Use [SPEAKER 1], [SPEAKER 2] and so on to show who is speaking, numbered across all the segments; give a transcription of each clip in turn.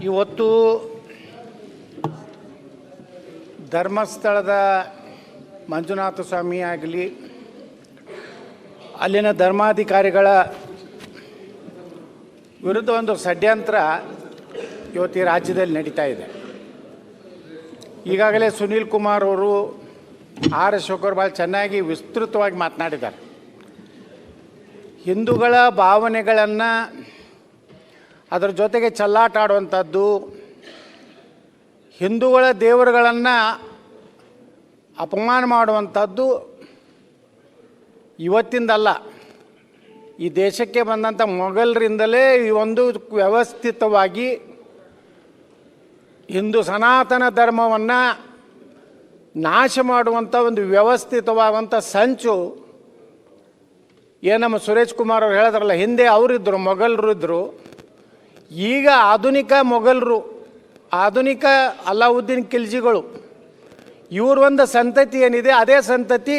[SPEAKER 1] ಇವತ್ತು ಧರ್ಮಸ್ಥಳದ ಮಂಜುನಾಥ ಸ್ವಾಮಿ ಆಗಲಿ, ಅಲ್ಲಿನ ಧರ್ಮಾಧಿಕಾರಿಗಳ ವಿರುದ್ಧ ಒಂದು ಷಡ್ಯಂತ್ರ ಇವತ್ತು ಈ ರಾಜ್ಯದಲ್ಲಿ ನಡೀತಾ ಇದೆ. ಈಗಾಗಲೇ ಸುನೀಲ್ ಕುಮಾರ್ ಅವರು ಆರ್ ಅಶೋಕರು ಭಾಳ ಚೆನ್ನಾಗಿ ವಿಸ್ತೃತವಾಗಿ ಮಾತನಾಡಿದ್ದಾರೆ. ಹಿಂದೂಗಳ ಭಾವನೆಗಳನ್ನು ಅದರ ಜೊತೆಗೆ ಚೆಲ್ಲಾಟ ಆಡುವಂಥದ್ದು, ಹಿಂದೂಗಳ ದೇವರುಗಳನ್ನು ಅಪಮಾನ ಮಾಡುವಂಥದ್ದು ಇವತ್ತಿಂದಲ್ಲ, ಈ ದೇಶಕ್ಕೆ ಬಂದಂಥ ಮೊಘಲರಿಂದಲೇ ಈ ಒಂದು ವ್ಯವಸ್ಥಿತವಾಗಿ ಹಿಂದೂ ಸನಾತನ ಧರ್ಮವನ್ನು ನಾಶ ಮಾಡುವಂಥ ಒಂದು ವ್ಯವಸ್ಥಿತವಾದಂಥ ಸಂಚು ನಮ್ಮ ಸುರೇಶ್ ಕುಮಾರ್ ಅವರು ಹೇಳಿದ್ರಲ್ಲ, ಹಿಂದೆ ಅವರಿದ್ದರು, ಮೊಘಲರು ಇದ್ದರು. ಈಗ ಆಧುನಿಕ ಮೊಘಲರು, ಆಧುನಿಕ ಅಲಾವುದ್ದೀನ್ ಖಿಲ್ಜಿಗಳು, ಇವರು ಒಂದು ಸಂತತಿ ಏನಿದೆ, ಅದೇ ಸಂತತಿ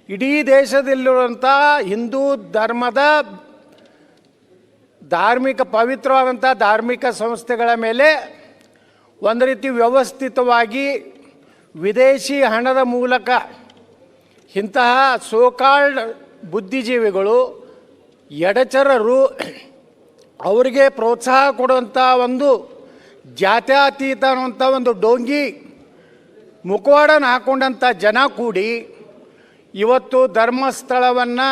[SPEAKER 1] ಇಡೀ ದೇಶದಲ್ಲಿರುವಂಥ ಹಿಂದೂ ಧರ್ಮದ ಪವಿತ್ರವಾದಂಥ ಧಾರ್ಮಿಕ ಸಂಸ್ಥೆಗಳ ಮೇಲೆ ಒಂದು ರೀತಿ ವ್ಯವಸ್ಥಿತವಾಗಿ ವಿದೇಶಿ ಹಣದ ಮೂಲಕ ಇಂತಹ ಸೋಕಾಲ್ಡ್ ಬುದ್ಧಿಜೀವಿಗಳು, ಎಡಚರರು, ಅವರಿಗೆ ಪ್ರೋತ್ಸಾಹ ಕೊಡುವಂಥ ಒಂದು ಜಾತ್ಯತೀತ ಅನ್ನುವಂಥ ಒಂದು ಡೋಂಗಿ ಮುಖವಾಡನ ಹಾಕೊಂಡಂಥ ಜನ ಕೂಡಿ ಇವತ್ತು ಧರ್ಮಸ್ಥಳವನ್ನು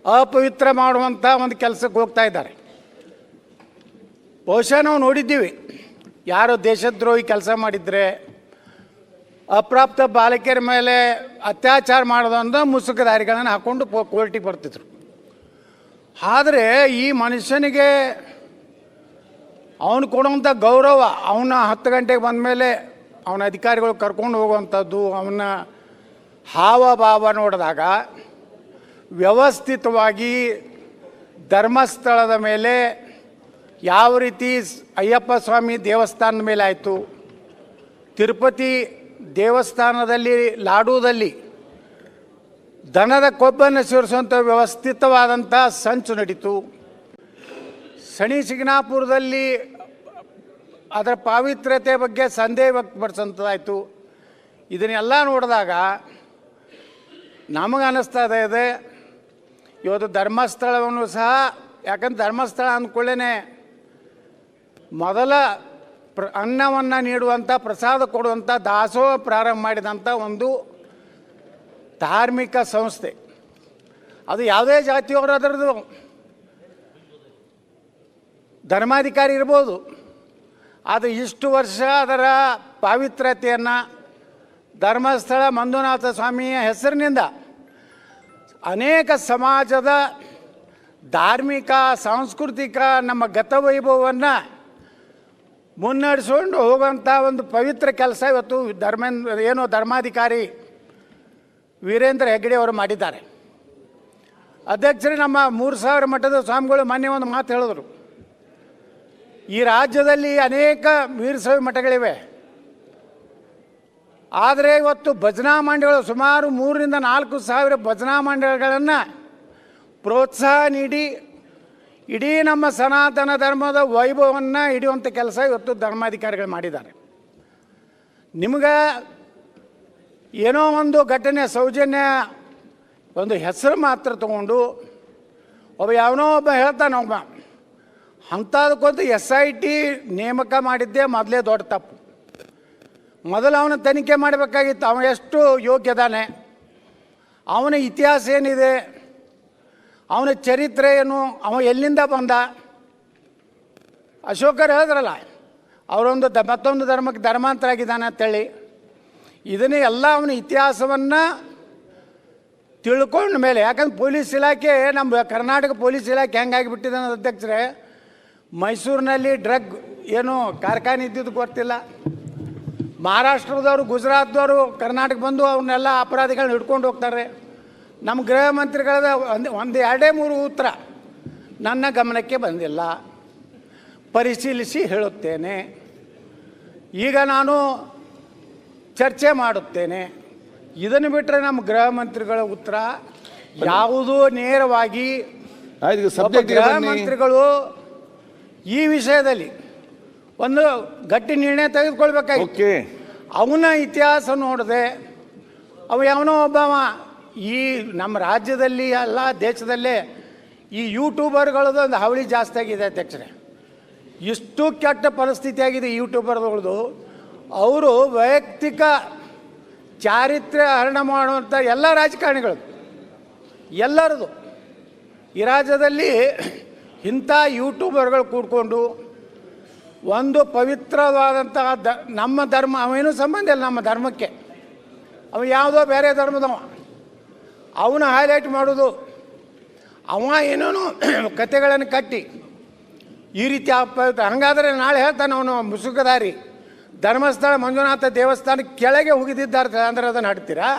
[SPEAKER 1] ಅಪವಿತ್ರ ಮಾಡುವಂಥ ಒಂದು ಕೆಲಸಕ್ಕೆ ಹೋಗ್ತಾ ಇದ್ದಾರೆ. ಬಹುಶಃ ನಾವು ನೋಡಿದ್ದೀವಿ, ಯಾರು ದೇಶದ್ರೋಹಿ ಕೆಲಸ ಮಾಡಿದರೆ, ಅಪ್ರಾಪ್ತ ಬಾಲಕಿಯರ ಮೇಲೆ ಅತ್ಯಾಚಾರ ಮಾಡೋದಂದ್ರೆ ಮುಸುಕುದಾರಿಗಳನ್ನು ಹಾಕ್ಕೊಂಡು ಕೋರ್ಟಿಗೆ ಬರ್ತಿದ್ರು. ಆದರೆ ಈ ಮನುಷ್ಯನಿಗೆ ಅವನು ಕೊಡುವಂಥ ಗೌರವ, ಅವನ 10 ಗಂಟೆಗೆ ಬಂದ ಮೇಲೆ ಅವನ ಅಧಿಕಾರಿಗಳು ಕರ್ಕೊಂಡು ಹೋಗುವಂಥದ್ದು, ಅವನ ಹಾವಭಾವ ನೋಡಿದಾಗ ವ್ಯವಸ್ಥಿತವಾಗಿ ಧರ್ಮಸ್ಥಳದ ಮೇಲೆ ಯಾವ ರೀತಿ ಅಯ್ಯಪ್ಪ ಸ್ವಾಮಿ ದೇವಸ್ಥಾನದ ಮೇಲೆ ಆಯಿತು, ತಿರುಪತಿ ದೇವಸ್ಥಾನದಲ್ಲಿ ಲಾಡೂದಲ್ಲಿ ದನದ ಕೊಬ್ಬನ್ನು ಸೇರಿಸುವಂಥ ವ್ಯವಸ್ಥಿತವಾದಂಥ ಸಂಚು ನಡೀತು. ಶನಿ ಶಿಂಗಣಾಪುರದಲ್ಲಿ ಅದರ ಪಾವಿತ್ರ್ಯತೆ ಬಗ್ಗೆ ಸಂದೇಹ ವ್ಯಕ್ತಪಡಿಸೋಂಥದ್ದಾಯಿತು. ಇದನ್ನೆಲ್ಲ ನೋಡಿದಾಗ ನಮಗೆ ಅನ್ನಿಸ್ತಾ ಇದೆ, ಇವತ್ತು ಧರ್ಮಸ್ಥಳವನ್ನು ಸಹ, ಯಾಕಂದ್ರೆ ಧರ್ಮಸ್ಥಳ ಅಂದ್ಕೊಳ್ಳೇ ಮೊದಲ ಅನ್ನವನ್ನು ನೀಡುವಂಥ, ಪ್ರಸಾದ ಕೊಡುವಂಥ ದಾಸೋಹ ಪ್ರಾರಂಭ ಮಾಡಿದಂಥ ಒಂದು ಧಾರ್ಮಿಕ ಸಂಸ್ಥೆ. ಅದು ಯಾವುದೇ ಜಾತಿಯವರು ಅದರದ್ದು ಧರ್ಮಾಧಿಕಾರಿ ಇರ್ಬೋದು, ಆದರೆ ಇಷ್ಟು ವರ್ಷ ಅದರ ಪಾವಿತ್ರ್ಯತೆಯನ್ನು ಧರ್ಮಸ್ಥಳ ಮಂಜುನಾಥ ಸ್ವಾಮಿಯ ಹೆಸರಿನಿಂದ ಅನೇಕ ಸಮಾಜದ ಧಾರ್ಮಿಕ ಸಾಂಸ್ಕೃತಿಕ ನಮ್ಮ ಗತವೈಭವವನ್ನು ಮುನ್ನಡೆಸ್ಕೊಂಡು ಹೋಗುವಂಥ ಒಂದು ಪವಿತ್ರ ಕೆಲಸ ಇವತ್ತು ಧರ್ಮಾಧಿಕಾರಿ ವೀರೇಂದ್ರ ಹೆಗ್ಗಡೆ ಅವರು ಮಾಡಿದ್ದಾರೆ. ಅಧ್ಯಕ್ಷರೇ, ನಮ್ಮ 3000 ಮಠದ ಸ್ವಾಮಿಗಳು ಮೊನ್ನೆ ಒಂದು ಮಾತು ಹೇಳಿದ್ರು, ಈ ರಾಜ್ಯದಲ್ಲಿ ಅನೇಕ ವೀರಶೈವ ಮಠಗಳಿವೆ, ಆದರೆ ಇವತ್ತು ಭಜನಾ ಮಂಡಳಿಗಳು ಸುಮಾರು 3,000 to 4,000 ಭಜನಾ ಮಂಡಳಿಗಳನ್ನು ಪ್ರೋತ್ಸಾಹ ನೀಡಿ ಇಡೀ ನಮ್ಮ ಸನಾತನ ಧರ್ಮದ ವೈಭವವನ್ನು ಹಿಡಿಯುವಂಥ ಕೆಲಸ ಇವತ್ತು ಧರ್ಮಾಧಿಕಾರಿಗಳು ಮಾಡಿದ್ದಾರೆ. ನಿಮಗೆ ಏನೋ ಒಂದು ಘಟನೆ, ಸೌಜನ್ಯ ಒಂದು ಹೆಸರು ಮಾತ್ರ ತಗೊಂಡು ಯಾವನೋ ಒಬ್ಬ ಹೇಳ್ತಾನೆ, ಅಂಥದಕ್ಕೊಂದು SIT ನೇಮಕ ಮಾಡಿದ್ದೇ ಮೊದಲೇ ದೊಡ್ಡ ತಪ್ಪು. ಮೊದಲು ಅವನ ತನಿಖೆ ಮಾಡಬೇಕಾಗಿತ್ತು, ಅವನು ಎಷ್ಟು ಯೋಗ್ಯದಾನೆ, ಅವನ ಇತಿಹಾಸ ಏನಿದೆ, ಅವನ ಚರಿತ್ರೆ ಏನು, ಅವ ಎಲ್ಲಿಂದ ಬಂದ. ಅಶೋಕರು ಹೇಳಿದ್ರಲ್ಲ, ಅವರೊಂದು ಮತ್ತೊಂದು ಧರ್ಮಕ್ಕೆ ಧರ್ಮಾಂತರ ಆಗಿದ್ದಾನೆ ಅಂತೇಳಿ. ಇದನ್ನೇ ಎಲ್ಲ ಅವನ ಇತಿಹಾಸವನ್ನು ತಿಳ್ಕೊಂಡ ಮೇಲೆ, ಯಾಕಂದ್ರೆ ಪೊಲೀಸ್ ಇಲಾಖೆ, ನಮ್ಮ ಕರ್ನಾಟಕ ಪೊಲೀಸ್ ಇಲಾಖೆ ಹೆಂಗಾಗಿಬಿಟ್ಟಿದೆ ಅನ್ನೋದು ಅಧ್ಯಕ್ಷರೇ, ಮೈಸೂರಿನಲ್ಲಿ ಡ್ರಗ್ ಏನು ಕಾರ್ಖಾನೆ ಇದ್ದಿದ್ದು ಗೊತ್ತಿಲ್ಲ, ಮಹಾರಾಷ್ಟ್ರದವರು ಗುಜರಾತ್ದವರು ಕರ್ನಾಟಕ ಬಂದು ಅವನ್ನೆಲ್ಲ ಅಪರಾಧಿಗಳನ್ನ ಹಿಡ್ಕೊಂಡು ಹೋಗ್ತಾರೆ. ನಮ್ಮ ಗೃಹ ಮಂತ್ರಿಗಳದ ಒಂದು 2-3 ಉತ್ತರ ನನ್ನ ಗಮನಕ್ಕೆ ಬಂದಿಲ್ಲ, ಪರಿಶೀಲಿಸಿ ಹೇಳುತ್ತೇನೆ. ಈಗ ನಾನು ಚರ್ಚೆ ಮಾಡುತ್ತೇನೆ. ಇದನ್ನು ಬಿಟ್ಟರೆ ನಮ್ಮ ಗೃಹ ಮಂತ್ರಿಗಳ ಉತ್ತರ ಯಾವುದೂ ನೇರವಾಗಿ ಗೃಹ ಮಂತ್ರಿಗಳು ಈ ವಿಷಯದಲ್ಲಿ ಒಂದು ಗಟ್ಟಿ ನಿರ್ಣಯ ತೆಗೆದುಕೊಳ್ಬೇಕಾಗಿತ್ತು.
[SPEAKER 2] ಓಕೆ,
[SPEAKER 1] ಅವನ ಇತಿಹಾಸ ನೋಡಿದೆ ಅವ ಯಾವನೋ ಒಬ್ಬವ ಈ ನಮ್ಮ ರಾಜ್ಯದಲ್ಲಿ ಅಲ್ಲ ದೇಶದಲ್ಲೇ ಈ ಯೂಟ್ಯೂಬರ್ಗಳದ್ದು ಒಂದು ಹಾವಳಿ ಜಾಸ್ತಿ ಆಗಿದೆ ಅಧ್ಯಕ್ಷರೇ. ಇಷ್ಟು ಕೆಟ್ಟ ಪರಿಸ್ಥಿತಿ ಆಗಿದೆ ಯೂಟ್ಯೂಬರ್ಗಳದ್ದು. ಅವರು ವೈಯಕ್ತಿಕ ಚಾರಿತ್ರ್ಯ ಹರಣ ಮಾಡುವಂಥ ಎಲ್ಲ ರಾಜಕಾರಣಿಗಳು ಎಲ್ಲರದು ಈ ರಾಜ್ಯದಲ್ಲಿ ಇಂಥ ಯೂಟ್ಯೂಬರ್ಗಳು ಕೂಡ್ಕೊಂಡು ಒಂದು ಪವಿತ್ರವಾದಂತಹ ನಮ್ಮ ಧರ್ಮ, ಅವೇನೂ ಸಂಬಂಧ ಇಲ್ಲ ನಮ್ಮ ಧರ್ಮಕ್ಕೆ, ಅವ ಯಾವುದೋ ಬೇರೆ ಧರ್ಮದವ, ಅವನ ಹೈಲೈಟ್ ಮಾಡೋದು, ಅವ ಏನೇನು ಕತೆಗಳನ್ನು ಕಟ್ಟಿ ಈ ರೀತಿ ಹಂಗಾದರೆ ನಾಳೆ ಹೇಳ್ತಾನೆ ಅವನು ಮುಸುಕದಾರಿ ಧರ್ಮಸ್ಥಳ ಮಂಜುನಾಥ ದೇವಸ್ಥಾನಕ್ಕೆ ಕೆಳಗೆ ಹೋಗಿದ್ದಾರೆ ಅಂದ್ರೆ ಅದನ್ನು ಹಾಡ್ತೀರಾ?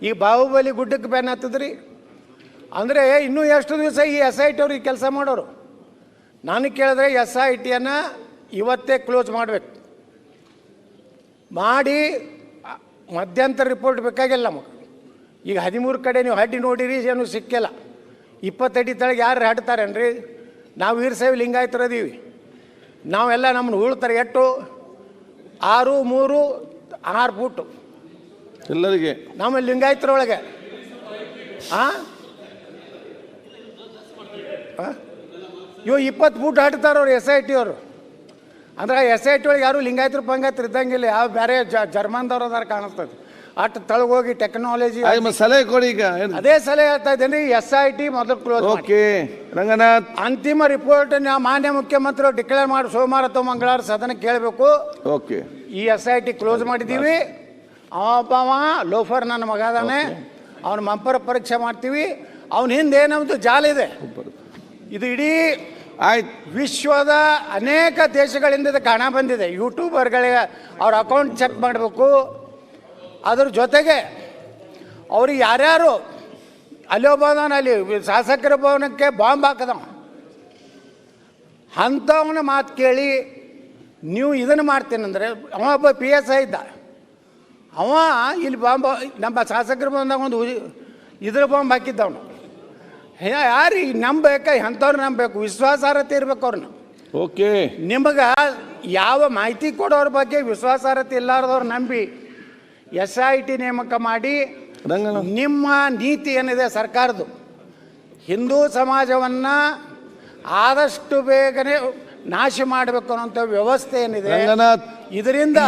[SPEAKER 1] ಈ ಬಾಹುಬಲಿ ಗುಡ್ಡಕ್ಕೆ ಬೆನ್ನ ಹತ್ತಿದ್ರಿ ಅಂದರೆ ಇನ್ನೂ ಎಷ್ಟು ದಿವಸ ಈ SIT ಅವ್ರಿಗೆ ಕೆಲಸ ಮಾಡೋರು? ನಾನು ಕೇಳಿದ್ರೆ SITಯನ್ನು ಇವತ್ತೇ ಕ್ಲೋಸ್ ಮಾಡಬೇಕು, ಮಾಡಿ ಮಧ್ಯಂತರ ರಿಪೋರ್ಟ್ ಬೇಕಾಗಿಲ್ಲ ನಮಗೆ. ಈಗ 13 ಕಡೆ ನೀವು ಹಡ್ಡಿ ನೋಡಿರಿ, ಏನು ಸಿಕ್ಕಿಲ್ಲ. 20 ಅಡಿ ತಳಗೆ ಯಾರು ಹಾಡ್ತಾರೇನ್ರಿ? ನಾವು ವೀರಶೈವ ಲಿಂಗಾಯತರದೀವಿ, ನಾವೆಲ್ಲ ನಮ್ಮನ್ನು ಉಳ್ತಾರೆ. ಎಷ್ಟು 6, 3, 6 ಫೂಟು
[SPEAKER 2] ಎಲ್ಲರಿಗೆ
[SPEAKER 1] ನಮ್ಮ ಲಿಂಗಾಯತರೊಳಗೆ. ಇವು 20 ಫೂಟ್ ಹಾಡ್ತಾರವ್ರು SIT ಅವರು. ಅಂದ್ರೆ SIT ಒಳಗೆ ಯಾರು ಲಿಂಗಾಯತರು ಪಂಗಾಯತರು ಇದ್ದಂಗಿಲ್ಲ, ಯಾವ ಬೇರೆ ಜರ್ಮನ್ದವ್ರು ಅದಾರ ಕಾಣಿಸ್ತದೆ. ಅಷ್ಟು ತಳಗೋಗಿ ಟೆಕ್ನಾಲಜಿ
[SPEAKER 2] ಸಲಹೆ ಕೊಡಿ. ಈಗ
[SPEAKER 1] ಅದೇ ಸಲಹೆ ಹೇಳ್ತಾ ಇದ್ದೇನೆ, SIT ಮೊದಲು ಕ್ಲೋಸ್.
[SPEAKER 2] ಓಕೆ ರಂಗನಾಥ್,
[SPEAKER 1] ಅಂತಿಮ ರಿಪೋರ್ಟ್ ಮಾನ್ಯ ಮುಖ್ಯಮಂತ್ರಿ ಡಿಕ್ಲೇರ್ ಮಾಡಿ ಸೋಮವಾರ ಅಥವಾ ಮಂಗಳವಾರ ಸದನಕ್ಕೆ ಕೇಳಬೇಕು.
[SPEAKER 2] ಓಕೆ,
[SPEAKER 1] ಈ SIT ಕ್ಲೋಸ್ ಮಾಡಿದ್ದೀವಿ. ಅವಪ್ಪ ಲೋಫರ್ ನನ್ನ ಮಗ ಅದಾನೆ, ಅವನ ಮಂಪರ ಪರೀಕ್ಷೆ ಮಾಡ್ತೀವಿ. ಅವನ ಹಿಂದೆ ಏನಂತ ಜಾಲ ಇದೆ. ಇದು ಇಡೀ ವಿಶ್ವದ ಅನೇಕ ದೇಶಗಳಿಂದ ಇದಕ್ಕೆ ಹಣ ಬಂದಿದೆ. ಯೂಟ್ಯೂಬರ್ಗಳಿಗೆ ಅವ್ರ ಅಕೌಂಟ್ ಚೆಕ್ ಮಾಡಬೇಕು. ಅದ್ರ ಜೊತೆಗೆ ಅವ್ರಿಗೆ ಯಾರ್ಯಾರು ಅಲ್ಲಿ ಒಬ್ಬದಾನ, ಅಲ್ಲಿ ಶಾಸಕರ ಭವನಕ್ಕೆ ಬಾಂಬ್ ಹಾಕದವ, ಅಂಥವನ ಮಾತು ಕೇಳಿ ನೀವು ಇದನ್ನು ಮಾಡ್ತೀನಂದರೆ, ಅವ ಒಬ್ಬ PSI ಇದ್ದ, ಅವ ಇಲ್ಲಿ ಬಾಂಬ್ ನಮ್ಮ ಶಾಸಕರ ಭವನದಾಗ ಒಂದು ಇದ್ರ ಬಾಂಬ್ ಹಾಕಿದ್ದವನು. ಯಾರಿಗೆ ನಂಬಬೇಕ? ಅಂಥವ್ರು ನಂಬಬೇಕು, ವಿಶ್ವಾಸಾರ್ಹತೆ ಇರಬೇಕು ಅವ್ರನ್ನ.
[SPEAKER 2] ಓಕೆ,
[SPEAKER 1] ನಿಮಗೆ ಯಾವ ಮಾಹಿತಿ ಕೊಡೋರ ಬಗ್ಗೆ ವಿಶ್ವಾಸಾರ್ಹತೆ ಇಲ್ಲಾರ್ದವ್ರು ನಂಬಿ SIT ನೇಮಕ ಮಾಡಿ ನಿಮ್ಮ ನೀತಿ ಏನಿದೆ ಸರ್ಕಾರದ್ದು, ಹಿಂದೂ ಸಮಾಜವನ್ನು ಆದಷ್ಟು ಬೇಗನೆ ನಾಶ ಮಾಡಬೇಕು ಅನ್ನೋಂಥ ವ್ಯವಸ್ಥೆ ಏನಿದೆ, ಇದರಿಂದ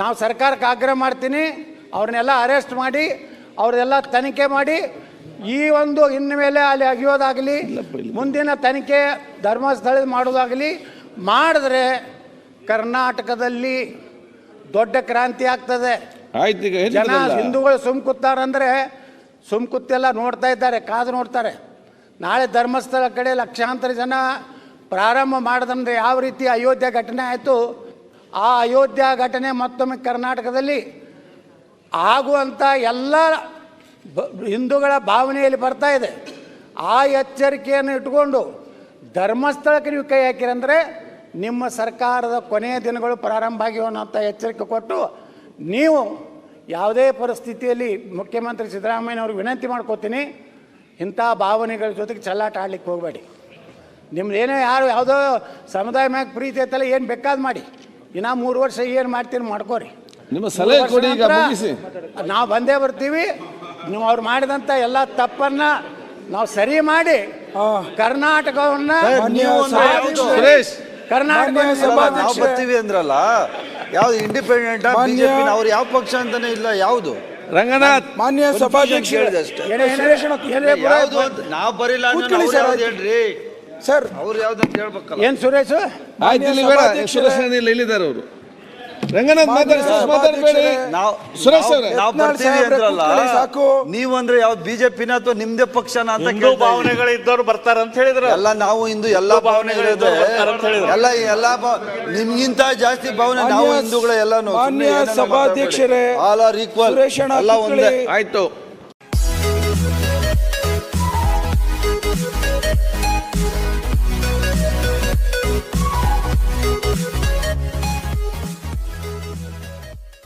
[SPEAKER 1] ನಾವು ಸರ್ಕಾರಕ್ಕೆ ಆಗ್ರಹ ಮಾಡ್ತೀನಿ, ಅವ್ರನ್ನೆಲ್ಲ ಅರೆಸ್ಟ್ ಮಾಡಿ ಅವ್ರನ್ನೆಲ್ಲ ತನಿಖೆ ಮಾಡಿ, ಈ ಒಂದು ಇನ್ಮೇಲೆ ಅಲ್ಲಿ ಅಗಿಯೋದಾಗಲಿ, ಮುಂದಿನ ತನಿಖೆ ಧರ್ಮಸ್ಥಳ ಮಾಡೋದಾಗಲಿ ಮಾಡಿದ್ರೆ ಕರ್ನಾಟಕದಲ್ಲಿ ದೊಡ್ಡ ಕ್ರಾಂತಿ ಆಗ್ತದೆ. ಜನ ಹಿಂದೂಗಳು ಸುಮ್ಕುತ್ತಾರಂದ್ರೆ ಸುಮ್ಕುತ್ತೆಲ್ಲ ನೋಡ್ತಾ ಇದ್ದಾರೆ, ಕಾದು ನೋಡ್ತಾರೆ. ನಾಳೆ ಧರ್ಮಸ್ಥಳ ಕಡೆ ಲಕ್ಷಾಂತರ ಜನ ಪ್ರಾರಂಭ ಮಾಡಿದ್ರೆ ಯಾವ ರೀತಿ ಅಯೋಧ್ಯೆ ಘಟನೆ ಆಯಿತು, ಆ ಅಯೋಧ್ಯೆ ಘಟನೆ ಮತ್ತೊಮ್ಮೆ ಕರ್ನಾಟಕದಲ್ಲಿ ಆಗುವಂಥ ಎಲ್ಲ ಹಿಂದೂಗಳ ಭಾವನೆಯಲ್ಲಿ ಬರ್ತಾ ಇದೆ. ಆ ಎಚ್ಚರಿಕೆಯನ್ನು ಇಟ್ಕೊಂಡು ಧರ್ಮಸ್ಥಳಕ್ಕೆ ನೀವು ಕೈ ಹಾಕಿರಂದರೆ ನಿಮ್ಮ ಸರ್ಕಾರದ ಕೊನೆಯ ದಿನಗಳು ಪ್ರಾರಂಭ ಆಗಿವೆ ಅನ್ನೋಂಥ ಎಚ್ಚರಿಕೆ ಕೊಟ್ಟು, ನೀವು ಯಾವುದೇ ಪರಿಸ್ಥಿತಿಯಲ್ಲಿ ಮುಖ್ಯಮಂತ್ರಿ ಸಿದ್ದರಾಮಯ್ಯನವ್ರಿಗೆ ವಿನಂತಿ ಮಾಡ್ಕೋತೀನಿ, ಇಂಥ ಭಾವನೆಗಳ ಜೊತೆಗೆ ಚೆಲ್ಲಾಟ ಆಡ್ಲಿಕ್ಕೆ ಹೋಗಬೇಡಿ. ನಿಮ್ದು ಏನೋ ಯಾರು ಯಾವುದೋ ಸಮುದಾಯ ಮ್ಯಾಗ ಪ್ರೀತಿ ಐತಲ್ಲ, ಏನು ಬೇಕಾದ್ ಮಾಡಿ, ಇನ್ನೂ 3 ವರ್ಷ ಏನು ಮಾಡ್ತೀರಿ ಮಾಡ್ಕೋರಿ.
[SPEAKER 2] ನಿಮ್ಮ ಸಲಹೆ ಕೊಡಿ, ಈಗ ಮುಗಿಸಿ.
[SPEAKER 1] ನಾವು ಬಂದೇ ಬರ್ತೀವಿ. ನೀವು ಅವ್ರು ಮಾಡಿದಂಥ ಎಲ್ಲ ತಪ್ಪನ್ನು ನಾವು ಸರಿ ಮಾಡಿ ಕರ್ನಾಟಕವನ್ನು
[SPEAKER 3] ನಾವು ಬರ್ತೀವಿ ಅಂದ್ರಲ್ಲ, ಯಾವ್ದು ಇಂಡಿಪೆಂಡೆಂಟ್ ಬಿಜೆಪಿ ಅವ್ರು ಯಾವ ಪಕ್ಷ ಅಂತಾನೆ ಇಲ್ಲ. ಯಾವುದು
[SPEAKER 2] ರಂಗನಾಥ್
[SPEAKER 3] ಮಾನ್ಯ ಸಭಾಧ್ಯಕ್ಷ ನಾವು ಬರಿಲ್ಲ ಹೇಳ್ರಿ
[SPEAKER 1] ಸರ್,
[SPEAKER 3] ಅವ್ರು ಯಾವ್ದಂತ ಹೇಳ್ಬೇಕಲ್ಲ.
[SPEAKER 1] ಏನ್ ಸುರೇಶ್?
[SPEAKER 2] ಆಯ್ತು, ಇಲ್ಲಿ ಬೇಡ, ಸುರೇಶ್ ಇಲ್ಲಿದ್ದಾರೆ ಅವರು. ರಂಗನಾಥ್ ಮಾತಾಡಬೇಡಿ.
[SPEAKER 3] ನಾವು ಬರ್ತೀವಿ ಅಂದ್ರಲ್ಲ, ನೀವು ಅಂದ್ರೆ ಯಾವ್ದು ಬಿಜೆಪಿನ ಅಥವಾ ನಿಮ್ದೇ ಪಕ್ಷನ ಅಂತ
[SPEAKER 4] ಭಾವನೆಗಳು ಇದ್ದವ್ರು ಬರ್ತಾರ ಅಂತ ಹೇಳಿದ್ರು.
[SPEAKER 3] ಎಲ್ಲ ನಾವು ಹಿಂದೂ ಎಲ್ಲಾ ಭಾವನೆಗಳಿದೆ, ಎಲ್ಲ ನಿಮ್ಗಿಂತ ಜಾಸ್ತಿ ಭಾವನೆ ನಾವು ಹಿಂದೂಗಳ ಎಲ್ಲಾನು.
[SPEAKER 5] ಸಭಾಧ್ಯಕ್ಷರೇ,
[SPEAKER 3] ಆಲ್ ಆರ್ ಈಕ್ವಲ್, ಎಲ್ಲ ಒಂದೇ.
[SPEAKER 2] ಆಯ್ತು.